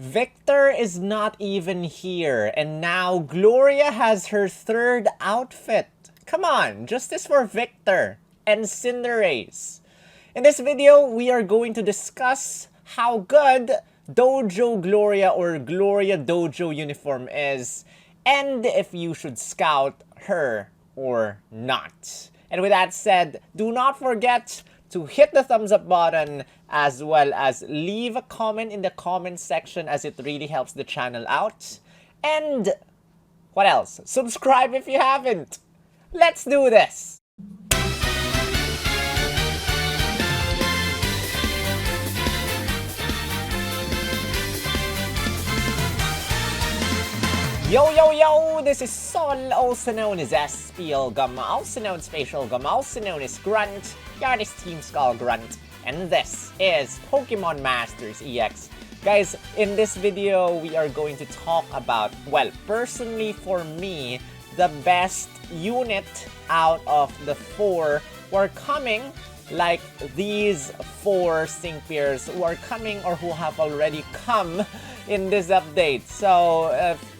Victor is not even here, and now Gloria has her third outfit. Come on, justice for Victor and Cinderace. In this video, we are going to discuss how good Dojo Gloria or Gloria Dojo uniform is, and if you should scout her or not. And with that said, do not forget to hit the thumbs up button as well as leave a comment in the comment section, as it really helps the channel out. And what else? Subscribe if you haven't. Let's do this! Yo, yo, yo! This is Sol, also known as SPL, also known as Spatial, also known as Grunt. You're this Team Skull Grunt, and this is Pokemon Masters EX. Guys, in this video, we are going to talk about, well, personally for me, the best unit out of the four who are coming, like these four sync pairs who are coming or who have already come in this update. So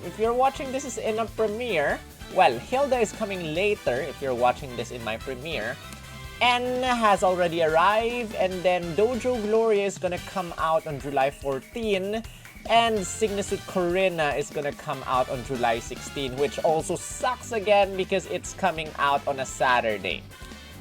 if you're watching this is in a premiere, well, HILDA is coming later if you're watching this in my premiere. N has already arrived, and then Dojo Gloria is gonna come out on July 14, and Signisute Corina is gonna come out on July 16, which also sucks again because it's coming out on a Saturday.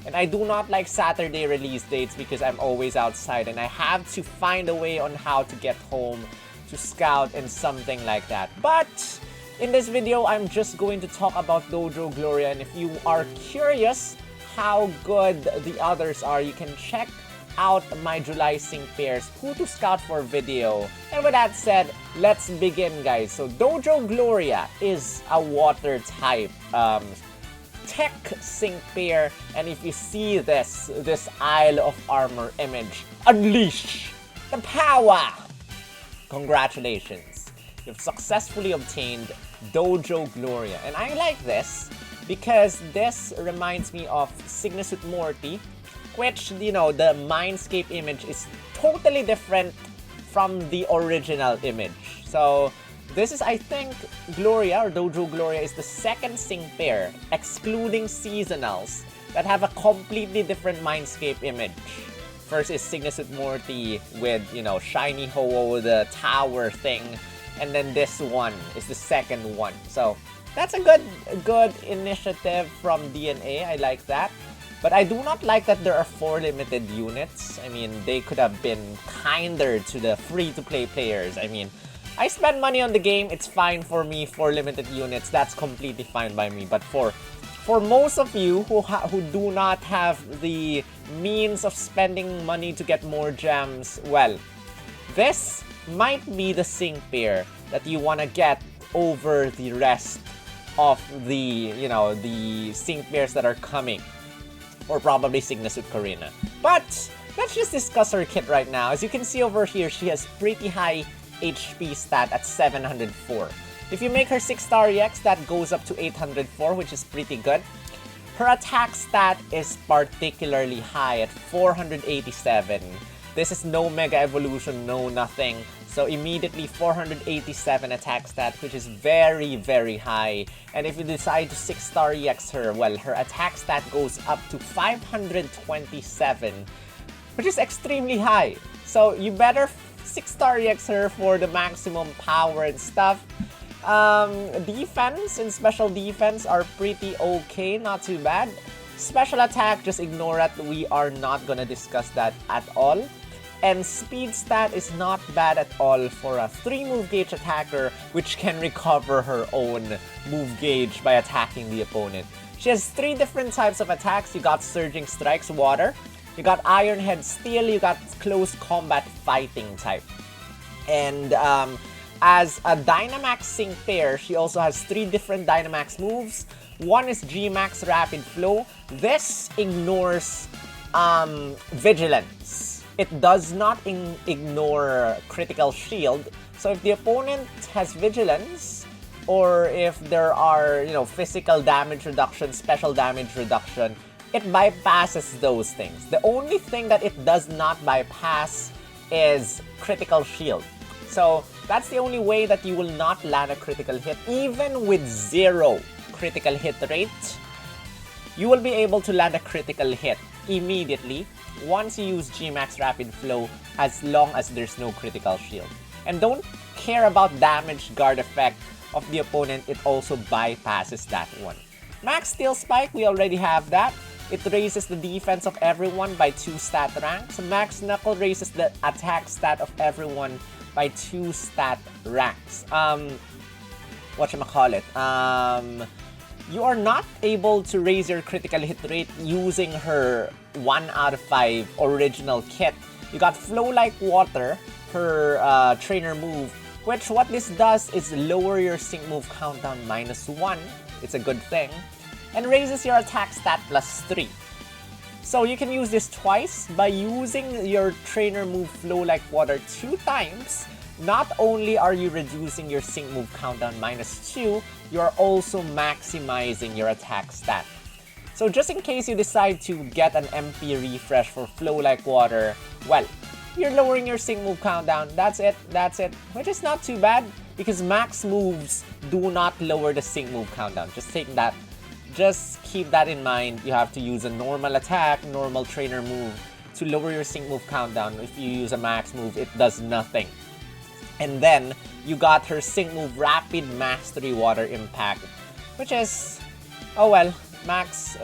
And I do not like Saturday release dates because I'm always outside and I have to find a way on how to get home to scout and something like that. But in this video, I'm just going to talk about Dojo Gloria, and if you are curious how good the others are, you can check out my July sync pairs who to scout for video. And with that said, let's begin, guys. So Dojo Gloria is a water type tech sync pair, and if you see this Isle of Armor image, unleash the power! Congratulations, you've successfully obtained Dojo Gloria, and I like this because this reminds me of Signisute Morty, which, you know, the Mindscape image is totally different from the original image. So this is, I think, Gloria or Dojo Gloria is the second sync pair, excluding seasonals, that have a completely different Mindscape image. First is Signisute Morty with, you know, Shiny Ho-Oh, the tower thing, and then this one is the second one. So that's a good initiative from DNA. I like that. But I do not like that there are 4 limited units. I mean, they could have been kinder to the free-to-play players. I mean, I spend money on the game, it's fine for me. 4 limited units, that's completely fine by me. But for most of you who do not have the means of spending money to get more gems, well, this might be the sync pair that you want to get over the rest of the, you know, the sync pairs that are coming, or probably Signisute Corina. But let's just discuss her kit right now. As you can see over here, she has pretty high HP stat at 704. If you make her 6-star EX, that goes up to 804, which is pretty good. Her attack stat is particularly high at 487. This is no Mega Evolution, no nothing. So immediately 487 attack stat, which is very, very high. And if you decide to 6-star EX her, well, her attack stat goes up to 527, which is extremely high. So you better 6-star EX her for the maximum power and stuff. Defense and special defense are pretty okay, not too bad. Special attack, just ignore it. We are not gonna discuss that at all. And speed stat is not bad at all for a 3-move gauge attacker, which can recover her own move gauge by attacking the opponent. She has 3 different types of attacks. You got Surging Strikes, Water. You got Iron Head, Steel. You got Close Combat, Fighting type. And as a Dynamax sync pair, she also has 3 different Dynamax moves. One is G-Max Rapid Flow. This ignores Vigilance. It does not ignore Critical Shield. So if the opponent has Vigilance, or if there are, you know, physical damage reduction, special damage reduction, it bypasses those things. The only thing that it does not bypass is Critical Shield. So That's the only way that you will not land a critical hit. Even with 0 critical hit rate, you will be able to land a critical hit immediately once you use G-Max Rapid Flow, as long as there's no critical shield. And don't care about damage guard effect of the opponent, it also bypasses that one. Max Steel Spike, we already have that. It raises the defense of everyone by 2 stat ranks. Max Knuckle raises the attack stat of everyone by 2 stat ranks. Whatchamacallit? You are not able to raise your critical hit rate using her 1 out of 5 original kit. You got Flow Like Water, her trainer move, which what this does is lower your sync move cooldown -1. It's a good thing. And raises your attack stat +3. So you can use this twice by using your trainer move Flow Like Water 2 times. Not only are you reducing your sync move countdown -2, you are also maximizing your attack stat. So just in case you decide to get an MP refresh for Flow Like Water, well, you're lowering your sync move countdown. That's it. Which is not too bad because max moves do not lower the sync move countdown. Just keep that in mind. You have to use a normal attack, normal trainer move to lower your sync move countdown. If you use a max move, it does nothing. And then you got her sync move Rapid Mastery Water Impact, which is, oh well, max,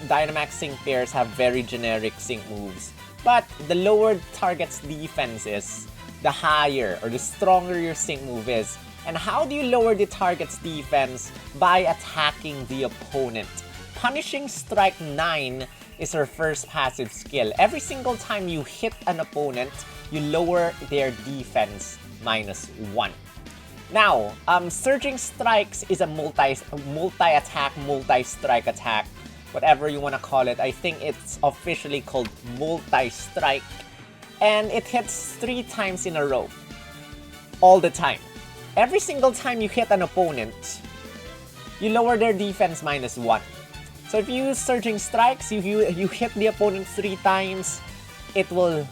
Dynamax sync pairs have very generic sync moves. But the lower the target's defense is, the higher or the stronger your sync move is. And how do you lower the target's defense? By attacking the opponent. Punishing Strike 9 is her first passive skill. Every single time you hit an opponent, you lower their defense -1. Now, Surging Strikes is a multi-attack, multi-strike attack, whatever you want to call it. I think it's officially called Multi-Strike. And it hits 3 times in a row. All the time. Every single time you hit an opponent, you lower their defense -1. So if you use Surging Strikes, you hit the opponent 3 times, it will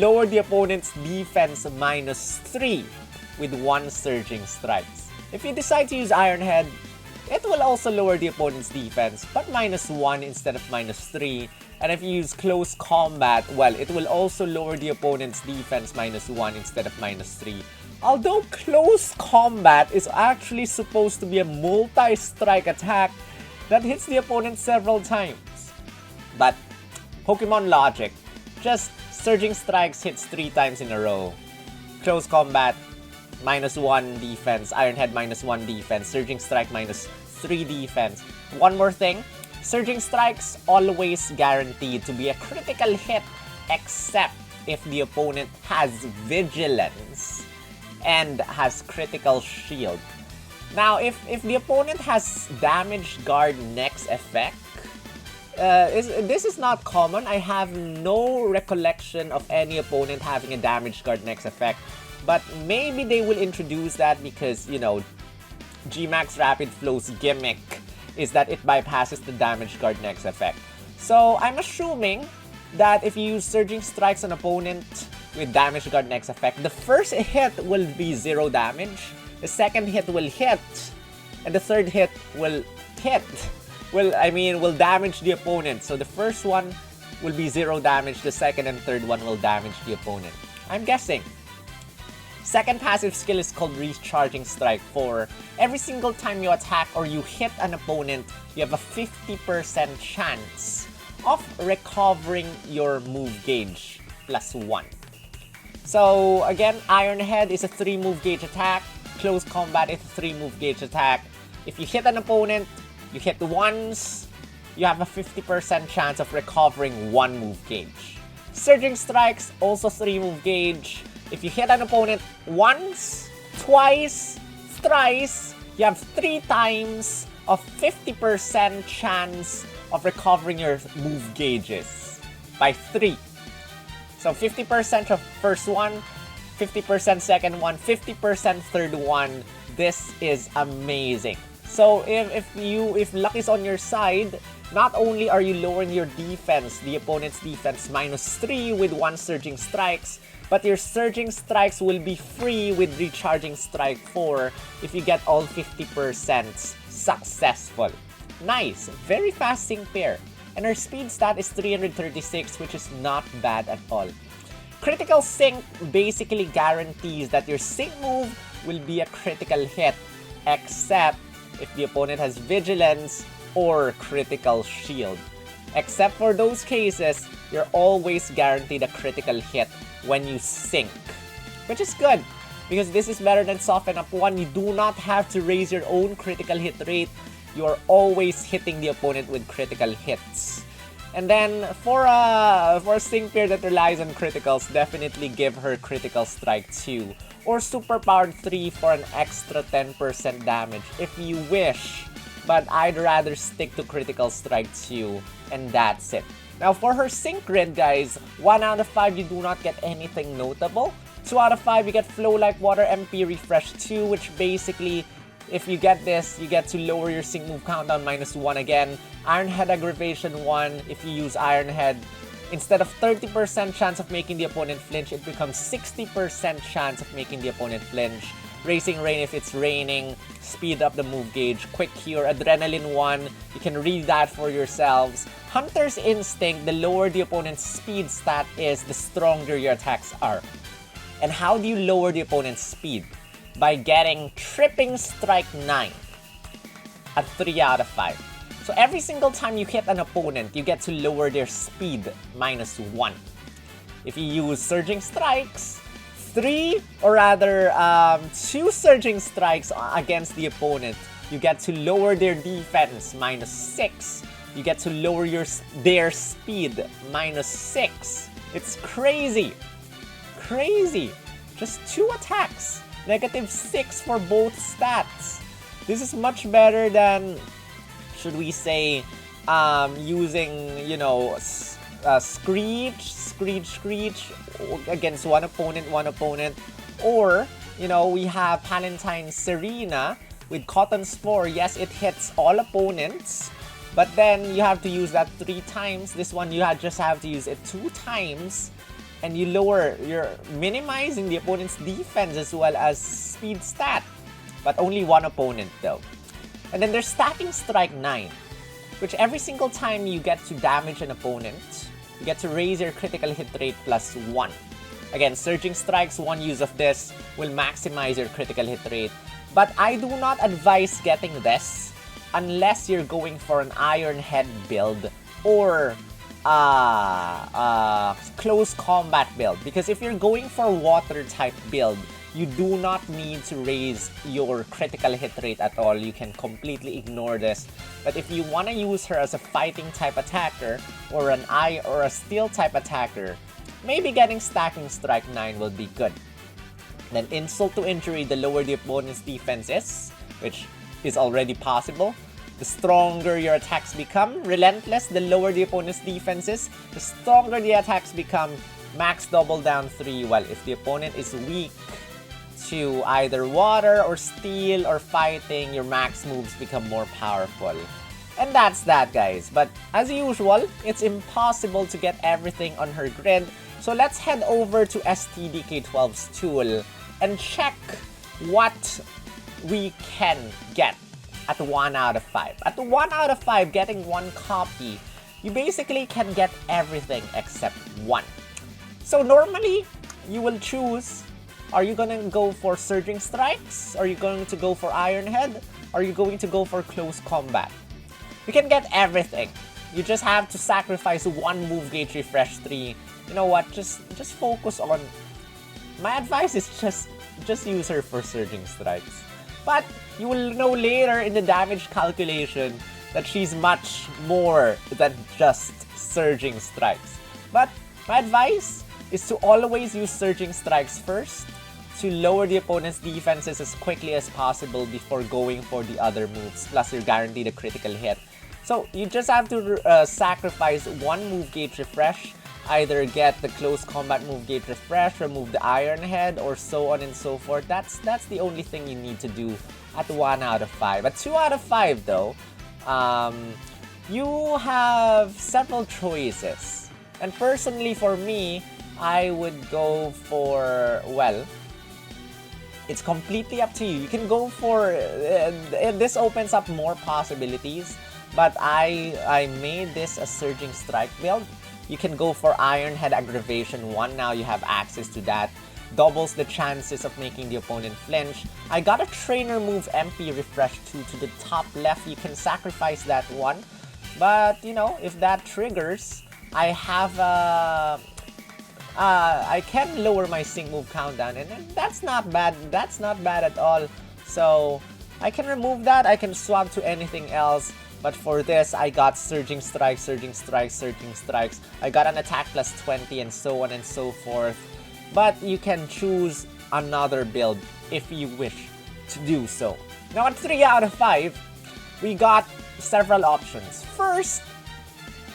lower the opponent's defense -3 with 1 Surging Strikes. If you decide to use Iron Head, it will also lower the opponent's defense, but -1 instead of -3. And if you use Close Combat, well, it will also lower the opponent's defense -1 instead of -3. Although Close Combat is actually supposed to be a multi-strike attack that hits the opponent several times. But Pokemon logic, just Surging Strikes hits 3 times in a row. Close Combat, -1 defense. Iron Head, -1 defense. Surging Strike, -3 defense. One more thing, Surging Strikes always guaranteed to be a critical hit except if the opponent has Vigilance and has critical shield. Now, if the opponent has damage guard next effect, this is not common. I have no recollection of any opponent having a damage guard next effect, but maybe they will introduce that because, G-Max Rapid Flow's gimmick is that it bypasses the damage guard next effect. So I'm assuming that if you use Surging Strikes on an opponent with damage guard next effect, the first hit will be 0 damage, the second hit will hit, and the third hit will hit. Will damage the opponent. So the first one will be 0 damage, the second and third one will damage the opponent. I'm guessing. Second passive skill is called Recharging Strike 4. Every single time you attack or you hit an opponent, you have a 50% chance of recovering your move gauge +1. So again, Iron Head is a 3 move gauge attack. Close Combat is a 3 move gauge attack. If you hit an opponent, you hit once, you have a 50% chance of recovering 1 move gauge. Surging Strikes, also 3 move gauge. If you hit an opponent once, twice, thrice, you have 3 times of 50% chance of recovering your move gauges by 3. So 50% of first one, 50% second one, 50% third one. This is amazing. So if luck is on your side, not only are you lowering your defense, the opponent's defense -3 with 1 Surging Strikes, but your Surging Strikes will be free with Recharging Strike 4 if you get all 50% successful. Nice, very fast sync pair. And her speed stat is 336, which is not bad at all. Critical sync basically guarantees that your sync move will be a critical hit, except if the opponent has Vigilance or Critical Shield. Except for those cases, you're always guaranteed a critical hit when you sync, which is good because this is better than Soften Up 1. You do not have to raise your own critical hit rate. You are always hitting the opponent with critical hits. And then for a sync pair that relies on criticals, definitely give her Critical Strike 2 or Superpowered 3 for an extra 10% damage if you wish. But I'd rather stick to Critical Strike 2 and that's it. Now for her sync grid, guys, 1 out of 5 you do not get anything notable. 2 out of 5 you get Flow Like Water MP Refresh 2, which basically, if you get this, you get to lower your sync move countdown -1 again. Iron Head Aggravation 1, if you use Iron Head, instead of 30% chance of making the opponent flinch, it becomes 60% chance of making the opponent flinch. Racing Rain if it's raining, speed up the move gauge. Quick Cure, Adrenaline 1, you can read that for yourselves. Hunter's Instinct, the lower the opponent's speed stat is, the stronger your attacks are. And how do you lower the opponent's speed? By getting Tripping Strike 9 at 3 out of 5. So every single time you hit an opponent, you get to lower their speed -1. If you use Surging Strikes, 2 Surging Strikes against the opponent, you get to lower their defense -6. You get to lower their speed -6. It's crazy. Crazy. Just 2 attacks. -6 for both stats. This is much better than, should we say, using, you know, Screech against one opponent, or, you know, we have Palantine Serena with Cotton Spore. Yes, it hits all opponents, but then you have to use that 3 times. This one you just have to use it 2 times, and you're minimizing the opponent's defense as well as speed stat, but only 1 opponent though. And then there's Stacking Strike 9, which every single time you get to damage an opponent, you get to raise your critical hit rate +1. Again, Surging Strikes, 1 use of this will maximize your critical hit rate. But I do not advise getting this unless you're going for an Iron Head build or close combat build. Because if you're going for water type build, you do not need to raise your critical hit rate at all. You can completely ignore this. But if you want to use her as a fighting type attacker or a steel type attacker, maybe getting Stacking Strike 9 will be good. Then Insult to Injury, the lower the opponent's defense is, which is already possible, the stronger your attacks become. Relentless, the lower the opponent's defense is, the stronger the attacks become. Max Double Down 3, well, if the opponent is weak to either water or steel or fighting, your max moves become more powerful. And that's that, guys. But as usual, it's impossible to get everything on her grid. So let's head over to STDK12's tool and check what we can get at 1 out of 5. At 1 out of 5, getting 1 copy, you basically can get everything except 1. So normally, you will choose, are you gonna go for Surging Strikes? Are you going to go for Iron Head? Are you going to go for Close Combat? You can get everything. You just have to sacrifice 1 move gauge refresh 3. You know what? Just focus on. My advice is just use her for Surging Strikes. But you will know later in the damage calculation that she's much more than just Surging Strikes. But my advice is to always use Surging Strikes first to lower the opponent's defenses as quickly as possible before going for the other moves. Plus, you're guaranteed a critical hit. So you just have to sacrifice 1 move gauge refresh. Either get the Close Combat move gauge refresh, remove the Iron Head, or so on and so forth. That's the only thing you need to do at 1 out of 5. At 2 out of 5 though, you have several choices. And personally for me, I would go for, well, it's completely up to you. You can go for, this opens up more possibilities, but I made this a Surging Strike build. You can go for Iron Head Aggravation 1, now you have access to that. Doubles the chances of making the opponent flinch. I got a trainer move MP Refresh 2 to the top left. You can sacrifice that one, but you know, if that triggers, I have I can lower my sync move countdown, and that's not bad. That's not bad at all. So I can remove that. I can swap to anything else. But for this, I got Surging Strikes, Surging Strikes, Surging Strikes. I got an attack plus 20 and so on and so forth. But you can choose another build if you wish to do so. Now at 3 out of 5, we got several options. First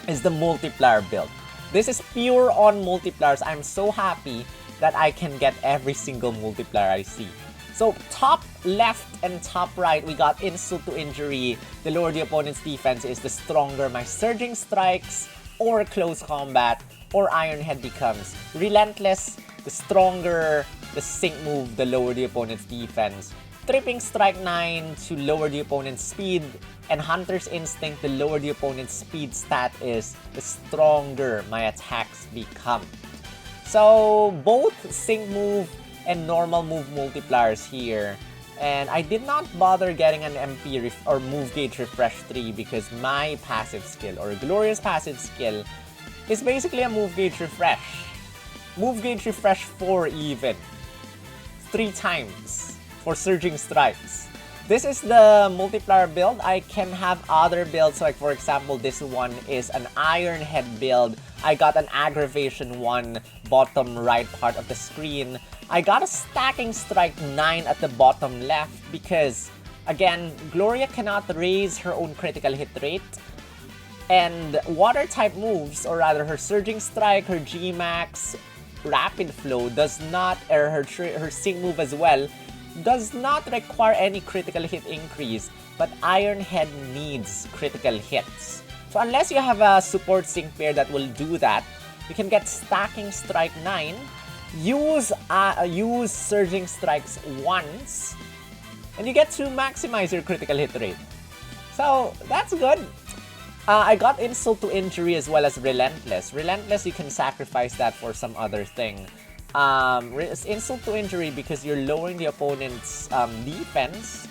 is the Multiplier build. This is pure on multipliers. I'm so happy that I can get every single multiplier I see. So top left and top right, we got Insult to Injury. The lower the opponent's defense is, the stronger my Surging Strikes or Close Combat or Iron Head becomes. Relentless, the stronger the sync move, the lower the opponent's defense. Tripping Strike 9 to lower the opponent's speed, and Hunter's Instinct, the lower the opponent's speed stat is, the stronger my attacks become. So both sync move and normal move multipliers here, and I did not bother getting an MP or Move Gauge Refresh 3 because my passive skill, or Gloria's passive skill, is basically a Move Gauge Refresh. Move Gauge Refresh 4 even. 3 times for Surging Strikes. This is the multiplier build. I can have other builds, like for example, this one is an Iron Head build. I got an Aggravation 1 bottom right part of the screen. I got a Stacking Strike 9 at the bottom left because, again, Gloria cannot raise her own critical hit rate. And water type moves, or rather her Surging Strike, her G-Max, Rapid Flow does not, or her sync move as well, does not require any critical hit increase, but Iron Head needs critical hits. So unless you have a support sync pair that will do that, you can get Stacking Strike 9, use Surging Strikes once, and you get to maximize your critical hit rate. So that's good. I got Insult to Injury as well as Relentless. Relentless, you can sacrifice that for some other thing. Insult to Injury because you're lowering the opponent's defense.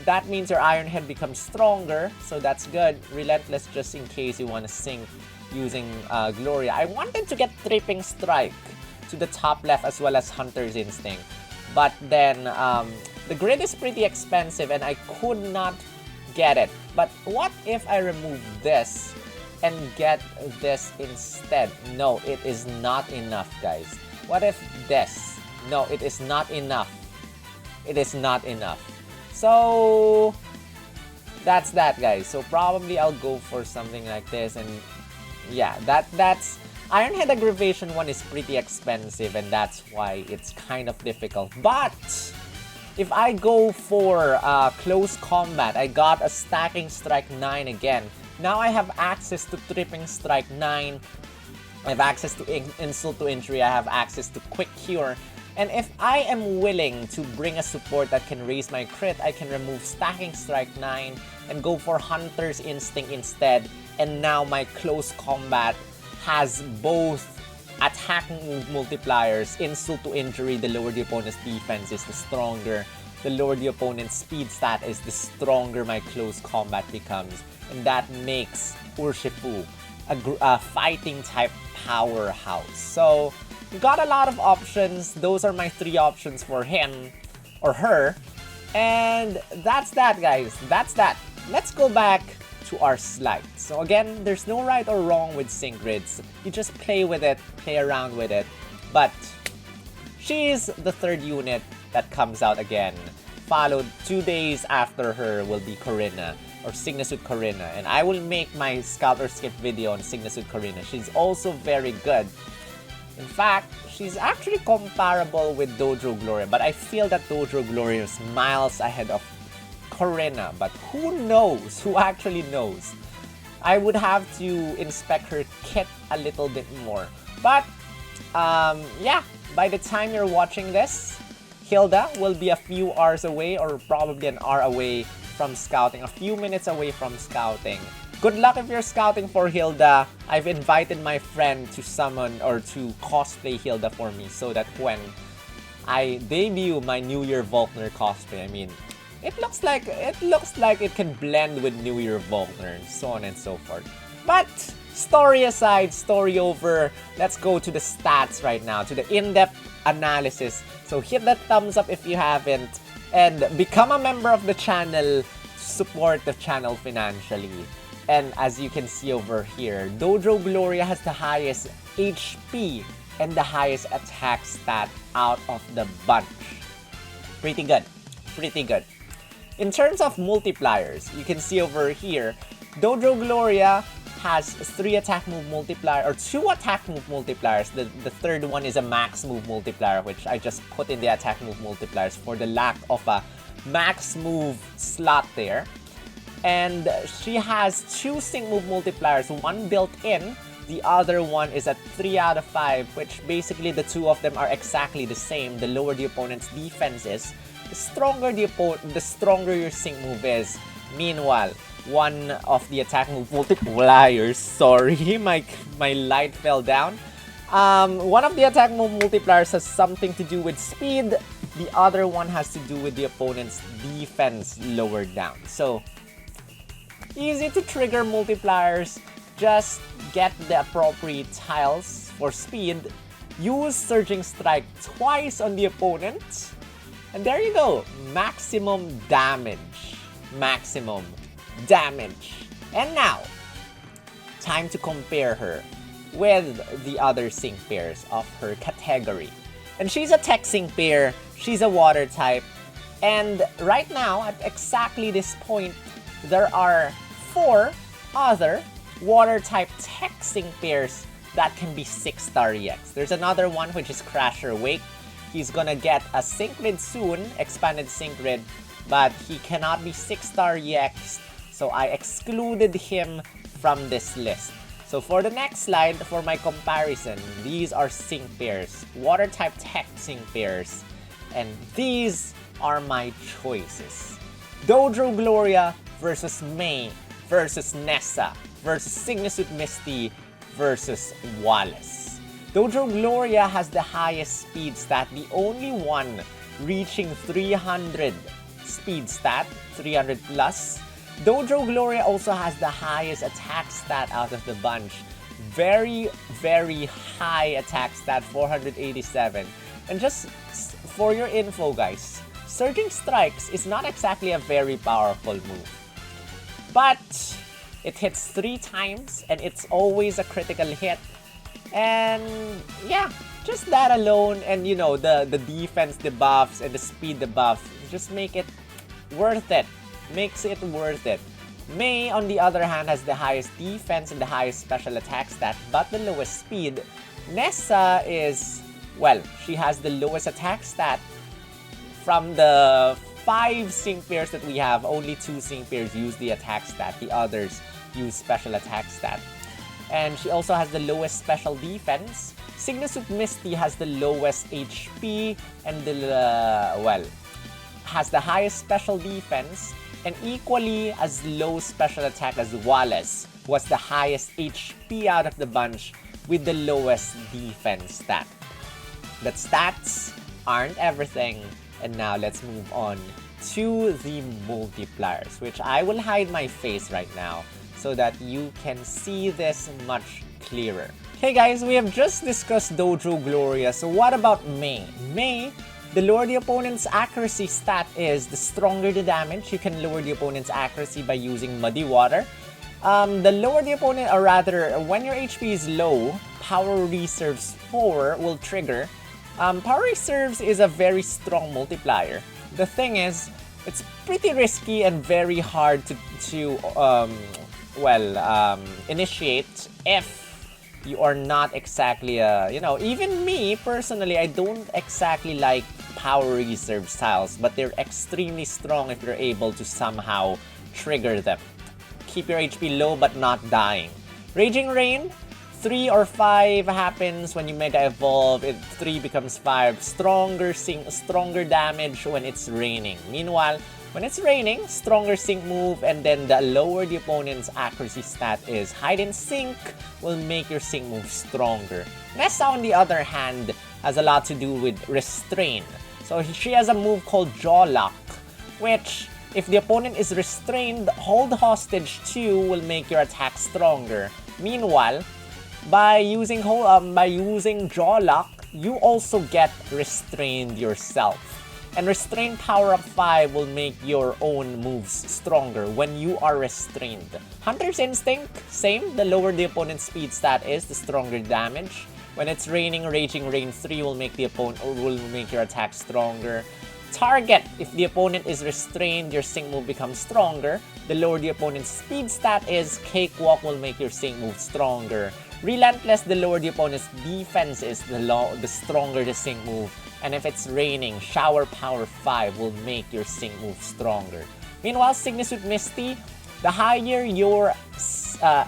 That means your Iron Head becomes stronger, so that's good. Relentless just in case you want to sync using Gloria. I wanted to get Tripping Strike to the top left as well as Hunter's Instinct. But then the grid is pretty expensive and I could not get it. But what if I remove this and get this instead? No, it is not enough, guys. What if this? No, it is not enough. It is not enough. So that's that, guys. So probably I'll go for something like this, and yeah, that's Iron Head Aggravation 1 is pretty expensive, and that's why it's kind of difficult. But if I go for Close Combat, I got a Stacking Strike 9 again. Now I have access to Tripping Strike 9. I have access to Insult to Injury. I have access to Quick Cure. And if I am willing to bring a support that can raise my crit, I can remove Stacking Strike 9 and go for Hunter's Instinct instead. And now my Close Combat has both attacking move multipliers. Insult to Injury, the lower the opponent's defense is, the stronger. The lower the opponent's speed stat is, the stronger my Close Combat becomes. And that makes Urshifu a fighting type powerhouse. So you got a lot of options. Those are my 3 options for him or her. And that's that, guys. That's that. Let's go back to our slide. So again, there's no right or wrong with sync grids. You just play with it, play around with it. But she's the 3rd unit that comes out again. Followed 2 days after her will be Corina, or Signasuit Corina. And I will make my Scout or Skip video on Signasuit Corina. She's also very good. In fact, she's actually comparable with Dojo Gloria, but I feel that Dojo Gloria is miles ahead of Corina. But who knows? Who actually knows? I would have to inspect her kit a little bit more. But yeah, by the time you're watching this, HILDA will be a few hours away, or probably an hour away from scouting, a few minutes away from scouting. Good luck if you're scouting for HILDA. I've invited my friend to summon or to cosplay HILDA for me, so that when I debut my New Year Volkner cosplay, I mean, it looks like it can blend with New Year Volkner, and so on and so forth. But story aside, story over, let's go to the stats right now, to the in-depth analysis. So hit that thumbs up if you haven't, and become a member of the channel to support the channel financially. And as you can see over here, Dojo Gloria has the highest HP and the highest attack stat out of the bunch. Pretty good. Pretty good. In terms of multipliers, you can see over here, Dojo Gloria has 3 attack move multiplier, or 2 attack move multipliers. The third one is a max move multiplier, which I just put in the attack move multipliers for the lack of a max move slot there. And she has 2 sync move multipliers, one built in, the other one is at 3 out of 5, which basically the two of them are exactly the same. The lower the opponent's defense is, the stronger your sync move is. Meanwhile, one of the attack move multipliers, sorry, my light fell down. One of the attack move multipliers has something to do with speed, the other one has to do with the opponent's defense lowered down. So, easy to trigger multipliers. Just get the appropriate tiles for speed, use Surging Strike twice on the opponent, and there you go, maximum damage. Maximum damage. And now, time to compare her with the other sync pairs of her category. And she's a tech sync pair, she's a water type, and right now, at exactly this point, there are 4 other water type tech sync pairs that can be 6-star EX. There's another one which is Crasher Wake. He's gonna get a sync grid soon, expanded sync grid, but he cannot be 6-star EX, so I excluded him from this list. So for the next slide, for my comparison, these are sync pairs, water type tech sync pairs, and these are my choices. Dojo Gloria versus May versus Nessa versus Cygnus with Misty versus Wallace. Dojo Gloria has the highest speed stat, the only one reaching 300 speed stat, 300 plus. Dojo Gloria also has the highest attack stat out of the bunch. Very, very high attack stat, 487. And just for your info guys, Surging Strikes is not exactly a very powerful move. But it hits 3 times and it's always a critical hit. And yeah, just that alone, and you know, the defense debuffs and the speed debuff just make it worth it. Makes it worth it. May, on the other hand, has the highest defense and the highest special attack stat, but the lowest speed. Nessa is, well, she has the lowest attack stat. From the 5 sync pairs that we have, only 2 sync pairs use the attack stat. The others use special attack stat. And she also has the lowest special defense. Cygnus with Misty has the lowest HP and has the highest special defense, and equally as low special attack as Wallace, who has the highest HP out of the bunch with the lowest defense stat. But stats aren't everything, and now let's move on to the multipliers, which I will hide my face right now so that you can see this much clearer. Hey guys, we have just discussed Dojo Gloria, so what about May? May, the lower the opponent's accuracy stat is, the stronger the damage. You can lower the opponent's accuracy by using Muddy Water. The lower the opponent, or rather, when your HP is low, Power Reserves 4 will trigger. Power Reserves is a very strong multiplier. The thing is, it's pretty risky and very hard to initiate if you are not exactly even me personally, I don't exactly like Power Reserve styles, but they're extremely strong if you're able to somehow trigger them. Keep your HP low but not dying. Raging Rain, 3 or 5 happens when you Mega Evolve. 3 becomes 5. Stronger damage when it's raining. Meanwhile, when it's raining, stronger sync move, and then the lower the opponent's accuracy stat is, hide and sync will make your sync move stronger. Nessa, on the other hand, has a lot to do with restrain. So she has a move called Jaw Lock, which, if the opponent is restrained, hold hostage 2 will make your attack stronger. Meanwhile, by using Jaw Lock, you also get restrained yourself. And Restrain Power Up 5 will make your own moves stronger when you are restrained. Hunter's Instinct, same. The lower the opponent's speed stat is, the stronger damage. When it's raining, Raging Rain 3 will make your attack stronger. Target, if the opponent is restrained, your sync move becomes stronger. The lower the opponent's speed stat is, Cakewalk will make your sync move stronger. Relentless, the lower the opponent's defense is, the stronger the sync move. And if it's raining, Shower Power 5 will make your sync move stronger. Meanwhile, Signusuit Misty, the higher your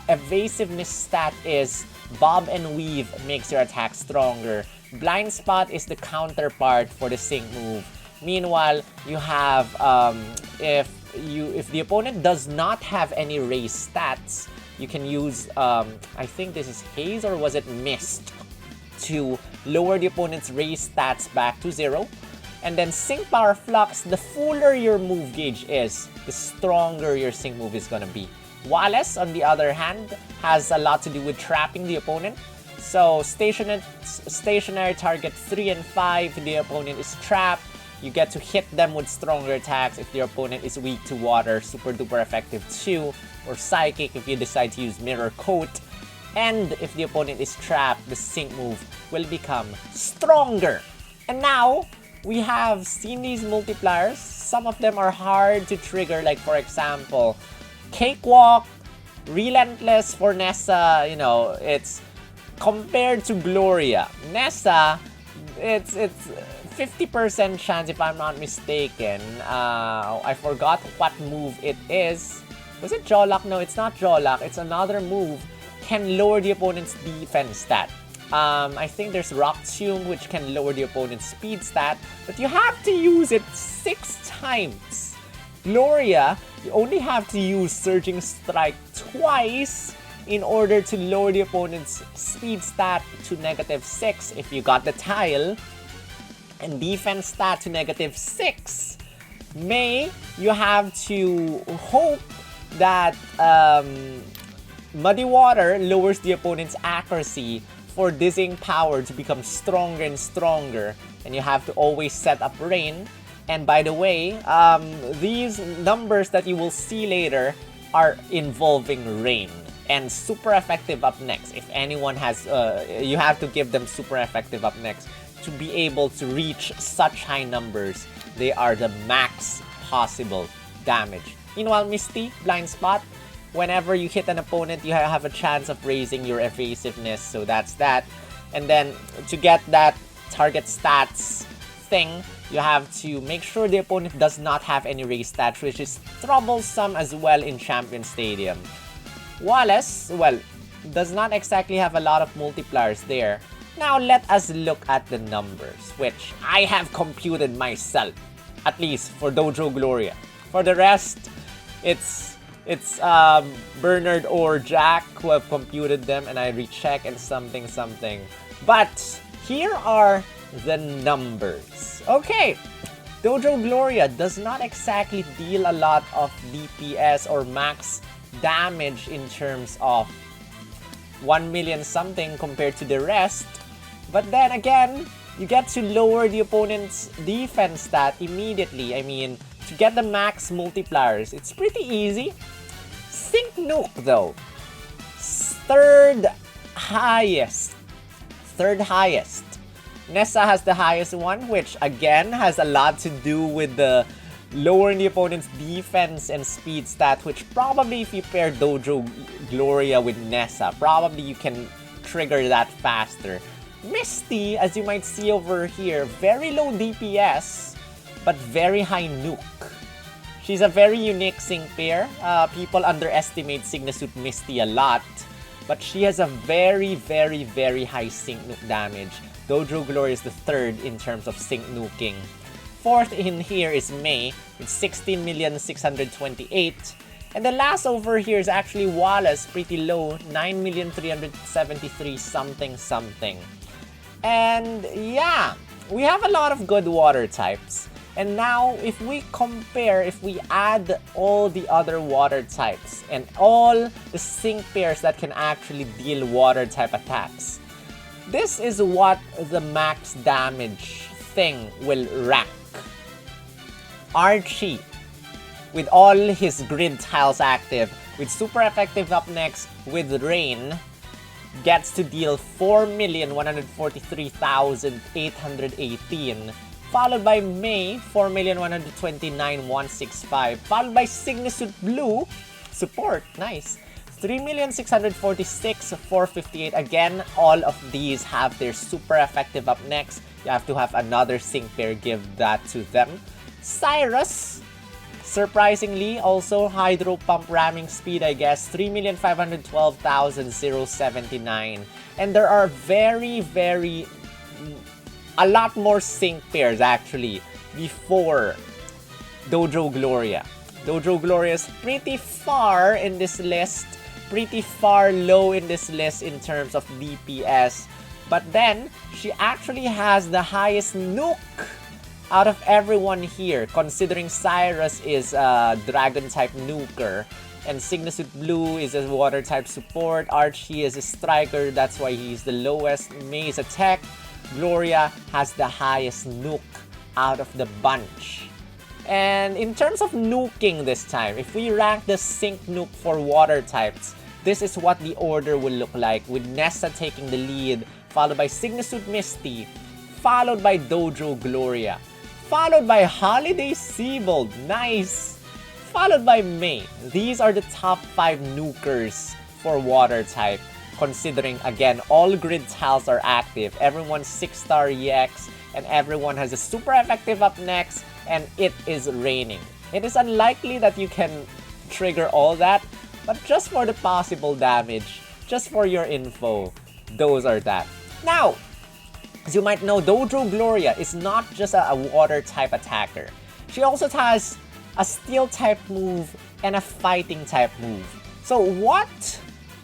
evasiveness stat is, Bob and Weave makes your attack stronger. Blind Spot is the counterpart for the sync move. Meanwhile, you have if the opponent does not have any raise stats, you can use I think this is Haze, or was it Mist, to lower the opponent's raise stats back to 0. And then Sync Power Flux, the fuller your move gauge is, the stronger your sync move is gonna be. Wallace, on the other hand, has a lot to do with trapping the opponent. So stationary target 3 and 5, if the opponent is trapped, you get to hit them with stronger attacks. If your opponent is weak to water, super duper effective 2, or Psychic if you decide to use Mirror Coat. And if the opponent is trapped, the sync move will become stronger. And now, we have seen these multipliers. Some of them are hard to trigger, like for example, Cakewalk, Relentless for Nessa, you know, it's compared to Gloria. Nessa, it's 50% chance if I'm not mistaken. I forgot what move it is. Was it Jaw Lock? No, it's not Jaw Lock. It's another move. Can lower the opponent's defense stat. I think there's Rock Tomb, which can lower the opponent's speed stat, but you have to use it 6 times. Gloria, you only have to use Surging Strike twice in order to lower the opponent's speed stat to -6 if you got the tile, and defense stat to -6. May, you have to hope that Muddy Water lowers the opponent's accuracy for Dizzying Power to become stronger and stronger, and you have to always set up Rain. And by the way, these numbers that you will see later are involving Rain, and super effective up next. If anyone has, you have to give them super effective up next to be able to reach such high numbers. They are the max possible damage. Meanwhile, Misty, Blind Spot, whenever you hit an opponent, you have a chance of raising your evasiveness, so that's that. And then to get that target stats thing, you have to make sure the opponent does not have any raise stats, which is troublesome as well in Champion Stadium. Wallace, well, does not exactly have a lot of multipliers there. Now let us look at the numbers, which I have computed myself, at least for Dojo Gloria. For the rest, it's Bernard or Jack who have computed them, and I recheck and something. But here are the numbers. Okay, Dojo Gloria does not exactly deal a lot of DPS or max damage in terms of 1 million something compared to the rest. But then again, you get to lower the opponent's defense stat immediately. I mean, to get the max multipliers, it's pretty easy. Sync Nuke though, third highest. Nessa has the highest one, which again has a lot to do with the lowering the opponent's defense and speed stat, which probably if you pair Dojo Gloria with Nessa, probably you can trigger that faster. Misty, as you might see over here, very low DPS, but very high nuke. She's a very unique sync pair. People underestimate Signusuit Misty a lot. but she has a very, very, very high sync nuke damage. Dojo Gloria is the third in terms of sync nuking. Fourth in here is May with 16,628,000. And the last over here is actually Wallace, pretty low, 9,373,000 something something. And yeah, we have a lot of good water types. And now, if we compare, if we add all the other water types and all the sync pairs that can actually deal water type attacks, this is what the max damage thing will rack. Archie, with all his grid tiles active, with super effective up next with Rain, gets to deal 4,143,818, followed by May, 4,129,165, followed by Signusuit Blue, support, nice, 3,646,458. Again, all of these have their super effective up next. You have to have another sync pair give that to them. Cyrus, surprisingly, also Hydro Pump ramming speed, I guess, 3,512,079. And there are a lot more sync pairs actually before Dojo Gloria. Dojo Gloria is pretty far in this list, pretty far low in this list in terms of DPS. But then, she actually has the highest nuke out of everyone here, considering Cyrus is a dragon type nuker and Signusuit Blue is a water type support, Archie is a striker, that's why he's the lowest, May is a tech, Gloria has the highest nuke out of the bunch. And in terms of nuking this time, if we rank the sync nuke for water types, this is what the order will look like, with Nessa taking the lead, followed by Signusuit Misty, followed by Dojo Gloria, followed by Holiday Seabold, nice, followed by May. These are the top 5 nukers for water type, considering again all grid tiles are active, everyone's 6-star EX, and everyone has a super effective up next, and it is raining. It is unlikely that you can trigger all that, but just for the possible damage, just for your info, those are that. Now, as you might know, Dojo Gloria is not just a water type attacker. She also has a steel type move and a fighting type move. So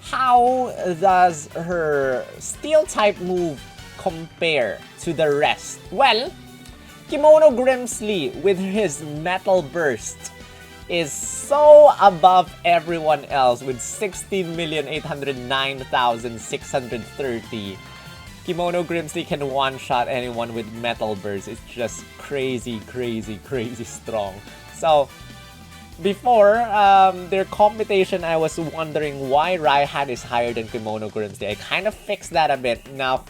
how does her steel type move compare to the rest? Well, Kimono Grimsley with his Metal Burst is so above everyone else with 16,809,630. Kimono Grimsley can one-shot anyone with Metal Burst. It's just crazy, crazy, crazy strong. So, before their competition, I was wondering why Raihan is higher than Kimono Grimsley. I kind of fixed that a bit. Now,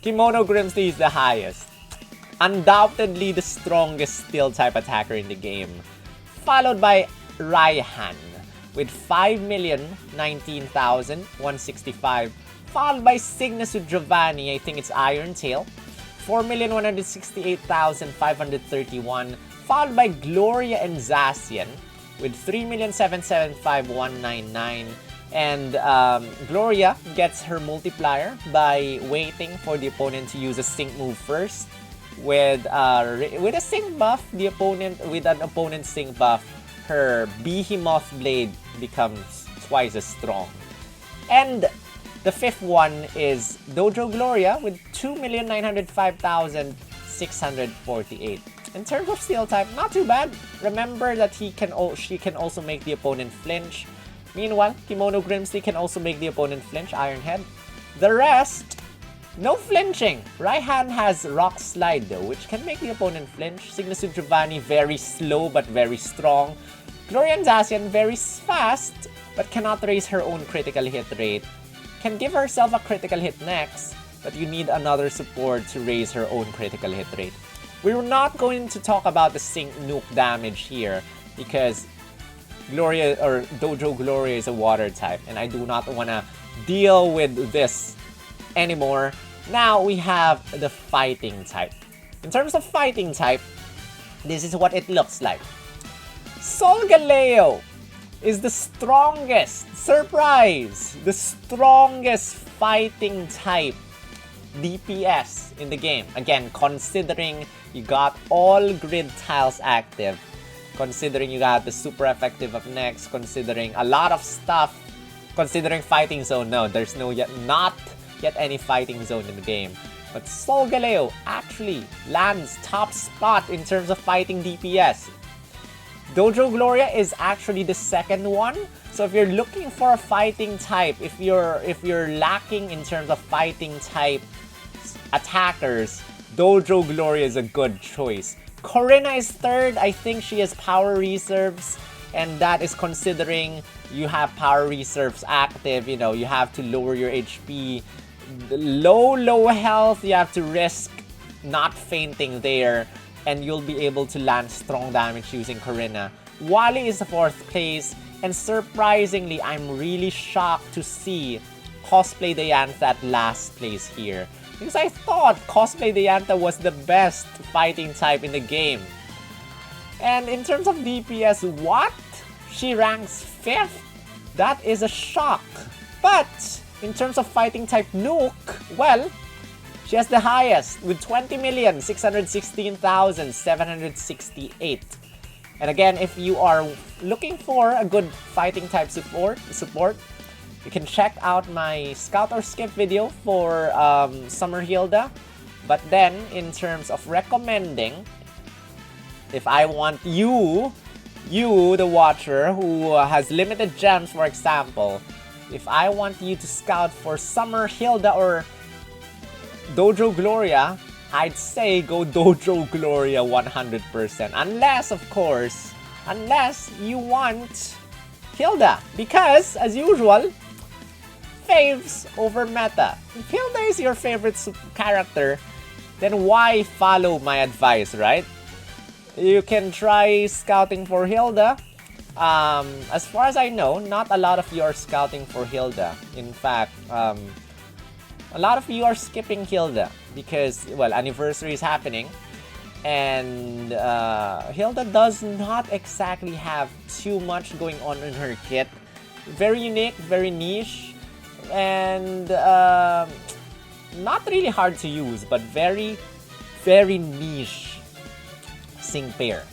Kimono Grimsley is the highest. Undoubtedly the strongest steel type attacker in the game. Followed by Raihan with 5,019,165. Followed by Signusuit Giovanni, I think it's Iron Tail, 4,168,531. Followed by Gloria and Zacian with 3,775,199. And Gloria gets her multiplier by waiting for the opponent to use a sync move first. With a sync buff, the opponent with an opponent sync buff, her Behemoth Blade becomes twice as strong. And the fifth one is Dojo Gloria with 2,905,648. In terms of steel type, not too bad. Remember that she can also make the opponent flinch. Meanwhile, Kimono Grimsley can also make the opponent flinch, Iron Head. The rest, no flinching. Raihan has Rock Slide though, which can make the opponent flinch. Signusuit Giovanni, very slow but very strong. Gloria and Zacian, very fast but cannot raise her own critical hit rate. Can give herself a critical hit next, but you need another support to raise her own critical hit rate. We're not going to talk about the sync nuke damage here because Gloria or Dojo Gloria is a water type and I do not want to deal with this anymore. Now we have the fighting type. In terms of fighting type, this is what it looks like. Solgaleo is the strongest, surprise, the strongest fighting type DPS in the game. Again, considering you got all grid tiles active, considering you got the super effective of next, considering a lot of stuff, considering fighting zone. No, there's not yet any fighting zone in the game. But Solgaleo actually lands top spot in terms of fighting DPS. Dojo Gloria is actually the second one. So if you're looking for a fighting type, if you're lacking in terms of fighting type attackers, Dojo Gloria is a good choice. Corinna is third. I think she has power reserves, and that is considering you have power reserves active. You know, you have to lower your HP. Low health, you have to risk not fainting there, and you'll be able to land strong damage using Corinna. Wally is the fourth place, and surprisingly, I'm really shocked to see Cosplay Diantha at last place here. Because I thought Cosplay Diantha was the best fighting type in the game. And in terms of DPS, what? She ranks 5th? That is a shock. But in terms of fighting type Nuke, well, she has the highest with 20,616,768. And again, if you are looking for a good fighting type support, you can check out my Scout or Skip video for Summer Hilda. But then, in terms of recommending, if I want you, the watcher, who has limited gems, for example, if I want you to scout for Summer Hilda or Dojo Gloria, I'd say go Dojo Gloria 100%. Unless, of course, you want Hilda. Because, as usual, faves over meta. If Hilda is your favorite character, then why follow my advice, right? You can try scouting for Hilda. As far as I know, not a lot of you are scouting for Hilda. In fact, a lot of you are skipping Hilda because, well, anniversary is happening, and Hilda does not exactly have too much going on in her kit. Very unique, very niche, and not really hard to use, but very, very niche sync pair.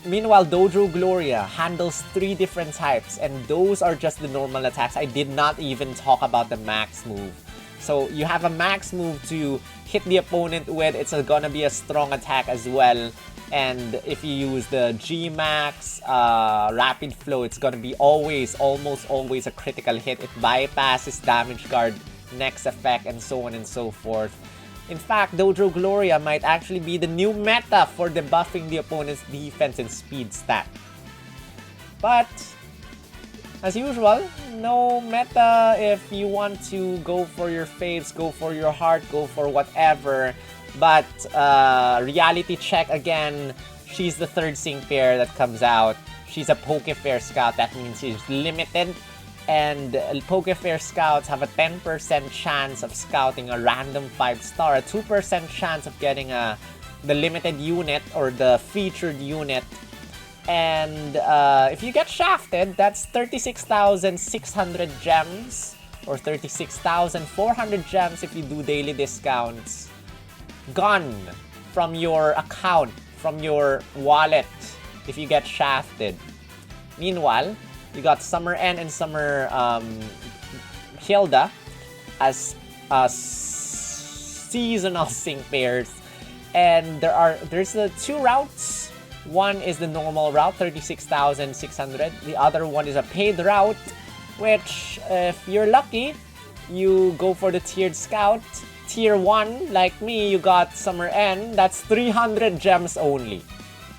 Meanwhile, Dojo Gloria handles 3 different types, and those are just the normal attacks. I did not even talk about the max move. So you have a max move to hit the opponent with. It's gonna be a strong attack as well. And if you use the G-Max Rapid Flow, it's gonna be almost always a critical hit. It bypasses damage guard, next effect, and so on and so forth. In fact, Dojo Gloria might actually be the new meta for debuffing the opponent's defense and speed stat. But, as usual, no meta if you want to go for your faves, go for your heart, go for whatever. But, reality check again, she's the 3rd sync pair that comes out. She's a Pokefair Scout, that means she's limited. And Pokefair Scouts have a 10% chance of scouting a random 5-star, a 2% chance of getting the limited unit or the featured unit. And if you get shafted, that's 36,600 gems or 36,400 gems if you do daily discounts. Gone from your account, from your wallet if you get shafted. Meanwhile, you got Summer N and Summer Hilda as seasonal sync pairs, and there's 2 routes. One is the normal route, 36,600. The other one is a paid route, which if you're lucky, you go for the tiered scout. Tier 1, like me, you got Summer N. That's 300 gems only,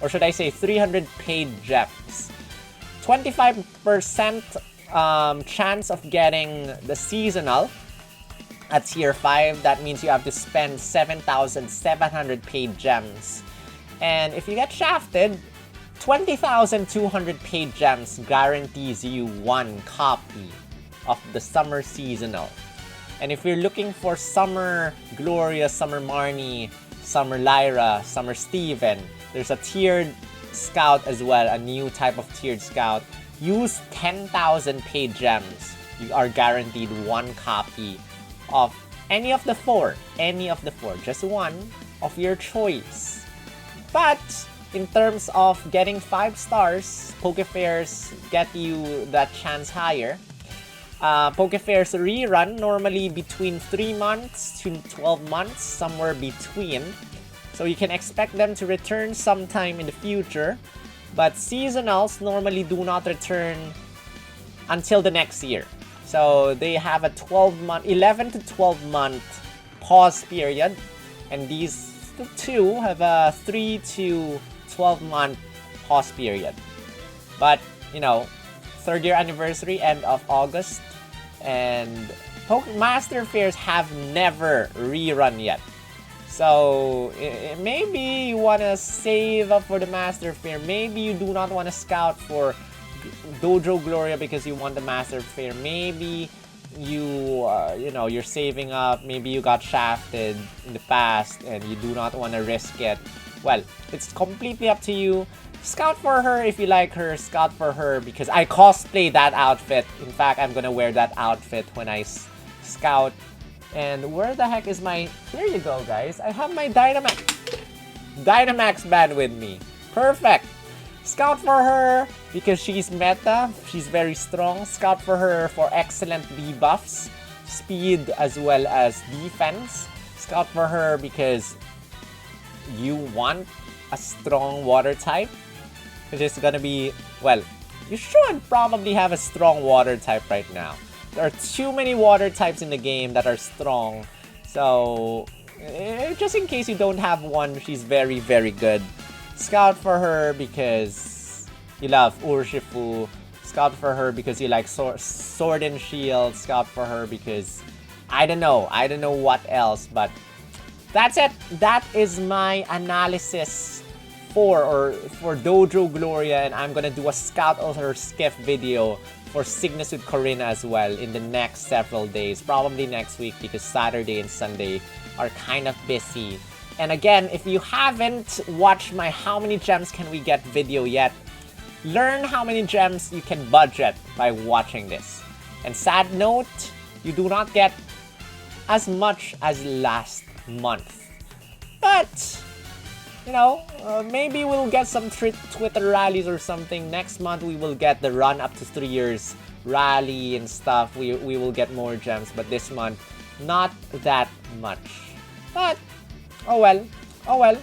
or should I say 300 paid gems. 25% chance of getting the seasonal at tier 5. That means you have to spend 7,700 paid gems. And if you get shafted, 20,200 paid gems guarantees you 1 copy of the summer seasonal. And if you're looking for Summer Gloria, Summer Marnie, Summer Lyra, Summer Steven, there's a tiered scout as well, a new type of tiered scout. use 10,000 paid gems, you are guaranteed 1 copy of any of the 4. Just one of your choice. But in terms of getting 5 stars, Pokefairs get you that chance higher. Pokefairs rerun normally between 3 months to 12 months, somewhere between. So you can expect them to return sometime in the future. But seasonals normally do not return until the next year. So they have a 11 to 12 month pause period. And these two have a 3 to 12 month pause period. But, you know, 3rd year anniversary, end of August. And Master Fairs have never rerun yet. So maybe you want to save up for the Master Fair. Maybe you do not want to scout for Dojo Gloria because you want the Master Fair. Maybe you're saving up. Maybe you got shafted in the past and you do not want to risk it. Well, it's completely up to you. Scout for her if you like her. Scout for her because I cosplay that outfit. In fact, I'm gonna wear that outfit when I scout. And where the heck is my... Here you go, guys. I have my Dynamax band with me. Perfect. Scout for her because she's meta. She's very strong. Scout for her for excellent debuffs, speed as well as defense. Scout for her because you want a strong water type. Which is gonna be... Well, you should probably have a strong water type right now. There are too many water types in the game that are strong. So, just in case you don't have one, she's very, very good. Scout for her because you love Urshifu. Scout for her because you like Sword and Shield. Scout for her because... I don't know what else, but... That's it. That is my analysis for Dojo Gloria, and I'm gonna do a Scout of her skiff video for Cygnus with Corina as well in the next several days. Probably next week because Saturday and Sunday are kind of busy. And again, if you haven't watched my How Many Gems Can We Get video yet, learn how many gems you can budget by watching this. And sad note, you do not get as much as last month. But... you know, maybe we'll get some Twitter rallies or something. Next month, we will get the run up to 3 years rally and stuff. We will get more gems, but this month, not that much. But, oh well.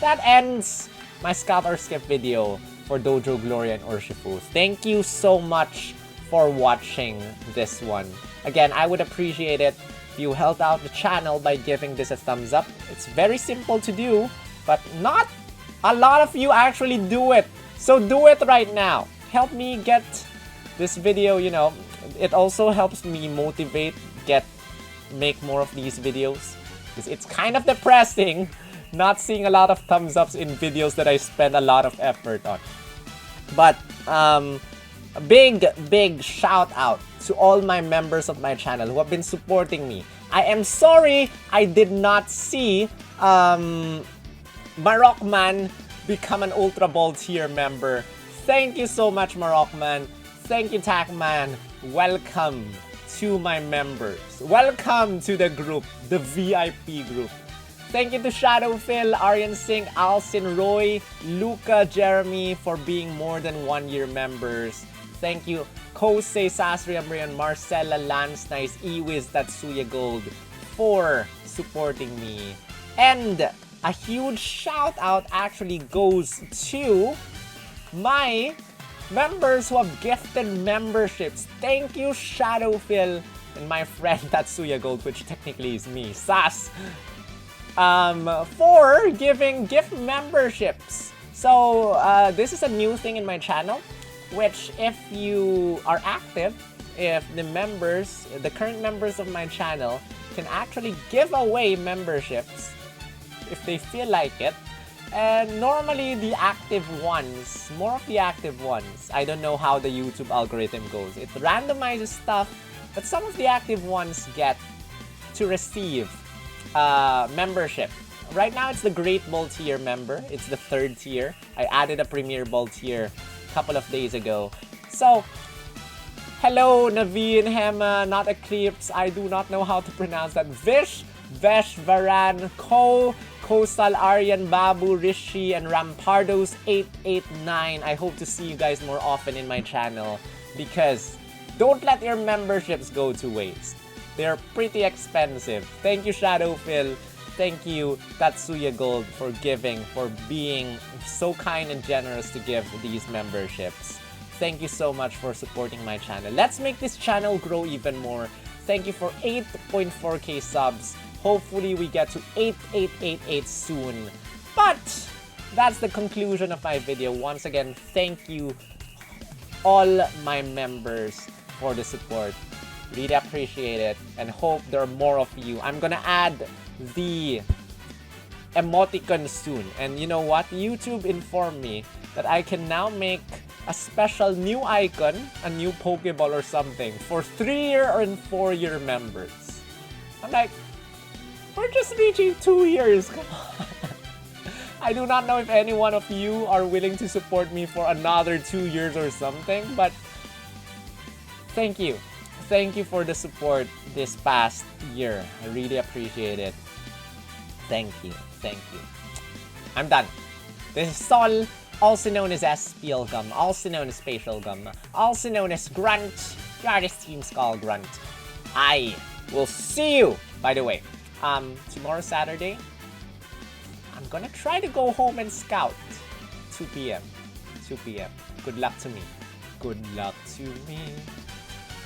That ends my Scout or Skip video for Dojo Gloria and Urshifu. Thank you so much for watching this one. Again, I would appreciate it if you helped out the channel by giving this a thumbs up. It's very simple to do. But not a lot of you actually do it. So do it right now. Help me get this video, you know. It also helps me motivate, make more of these videos. Because it's kind of depressing not seeing a lot of thumbs ups in videos that I spend a lot of effort on. But a big shout out to all my members of my channel who have been supporting me. I am sorry I did not see Marokman become an Ultra Ball tier member. Thank you so much, Marokman. Thank you, Tacman. Welcome to my members. Welcome to the group, the VIP group. Thank you to Shadow Phil, Aryan Singh, Alcin Roy, Luca, Jeremy for being more than 1 year members. Thank you, Kosei, Sasri, Amrian, Marcella, Lance Nice, Iwiz, Tatsuya Gold for supporting me. And a huge shout out actually goes to my members who have gifted memberships. Thank you, Shadow Phil, and my friend Tatsuya Gold, which technically is me, Sas, for giving gift memberships. So this is a new thing in my channel, which if you are active, if the current members of my channel can actually give away memberships if they feel like it. And normally the active ones, more of the active ones, I don't know how the YouTube algorithm goes. It randomizes stuff, but some of the active ones get to receive membership. Right now it's the Great Ball tier member. It's the 3rd tier. I added a Premier Ball tier a couple of days ago. So, hello, Naveen, Hema, not Eclipse. I do not know how to pronounce that. Vish, Vesh, Varan, Ko, Coastal, Aryan, Babu, Rishi, and Rampardos 889. I hope to see you guys more often in my channel because don't let your memberships go to waste. They're pretty expensive. Thank you, Shadowphil. Thank you, Tatsuya Gold, for giving, for being so kind and generous to give these memberships. Thank you so much for supporting my channel. Let's make this channel grow even more. Thank you for 8.4k subs. Hopefully we get to 8888 soon. But that's the conclusion of my video. Once again, thank you all my members for the support. Really appreciate it and hope there are more of you. I'm gonna add the emoticon soon. And you know what? YouTube informed me that I can now make a special new icon, a new Pokeball or something for 3-year and 4-year members. I'm like, we're just reaching 2 years. Come on. I do not know if any one of you are willing to support me for another 2 years or something, but thank you. Thank you for the support this past year. I really appreciate it. Thank you. Thank you. I'm done. This is Sol, also known as SPL Gum, also known as Spatial Gum, also known as Grunt. You are this Team Skull Grunt. I will see you, by the way. Tomorrow, Saturday, I'm gonna try to go home and scout. 2 p.m. 2 p.m. Good luck to me. Good luck to me.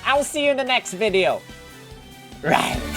I'll see you in the next video. Right.